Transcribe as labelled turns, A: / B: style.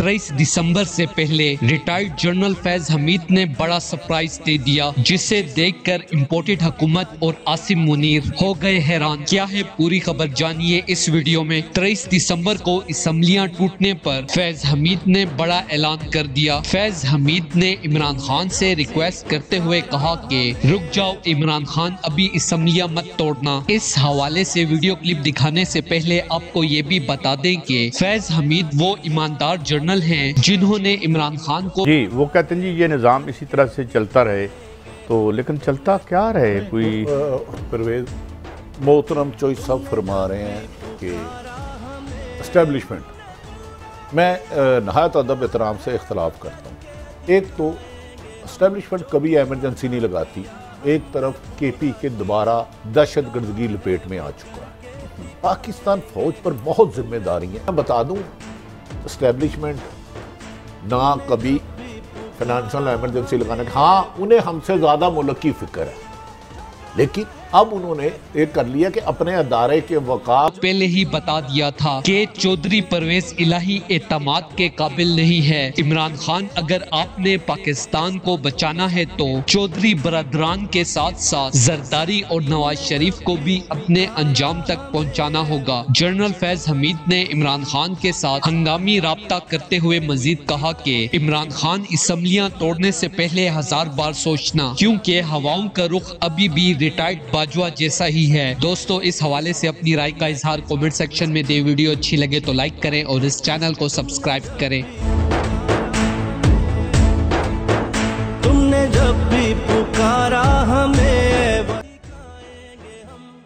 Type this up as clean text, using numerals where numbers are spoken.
A: 23 दिसंबर से पहले retired general Faiz Hamid ने बड़ा सरप्राइज दे दिया, जिसे देखकर इम्पोर्टेड हुकूमत और आसिम मुनीर हो गए हैरान। क्या है पूरी खबर, जानिए इस वीडियो में। 23 दिसंबर को असम्बलियां टूटने पर फैज हमीद ने बड़ा ऐलान कर दिया। फैज हमीद ने इमरान खान से रिक्वेस्ट करते हुए कहा कि रुक जाओ इमरान खान, अभी असम्बलियां मत तोड़ना। इस हवाले से वीडियो क्लिप दिखाने से पहले आपको ये भी बता दें कि फैज हमीद वो ईमानदार जनरल हैं जिन्होंने इमरान खान को
B: जी वो कहते हैं जी ये निज़ाम इसी तरह से चलता रहे, तो लेकिन चलता क्या रहे। कोई
C: परवेज मोहतरम चौधरी साहब फरमा रहे हैं कि इस्टेब्लिशमेंट, मैं नहायत अदब एहतराम से इख्तलाफ करता हूँ। एक तो इस्टेब्लिशमेंट कभी एमरजेंसी नहीं लगाती, एक तरफ KP के दोबारा दहशतगर्दगी लपेट में आ चुका है। पाकिस्तान फौज पर बहुत जिम्मेदारी है। मैं बता दूं, इस्टेब्लिशमेंट ना कभी फाइनेंशियल एमरजेंसी लगाने का, हाँ उन्हें हमसे ज़्यादा मुल्क की फिक्र है, लेकिन अब उन्होंने एक कर लिया कि अपने अदारे के वक़ार
A: पहले ही बता दिया था कि चौधरी परवेज इलाही एतमाद के काबिल नहीं है। इमरान खान, अगर आपने पाकिस्तान को बचाना है तो चौधरी बरदरान के साथ साथ जरदारी और नवाज शरीफ को भी अपने अंजाम तक पहुंचाना होगा। जनरल फैज हमीद ने इमरान खान के साथ हंगामी राब्ता करते हुए मजीद कहा कि इमरान खान असम्बलियां तोड़ने से पहले 1000 बार सोचना, क्योंकि हवाओं का रुख अभी भी रिटायर्ड बाजवा जैसा ही है। दोस्तों, इस हवाले से अपनी राय का इजहार कमेंट सेक्शन में दे। वीडियो अच्छी लगे तो लाइक करें और इस चैनल को सब्सक्राइब करें।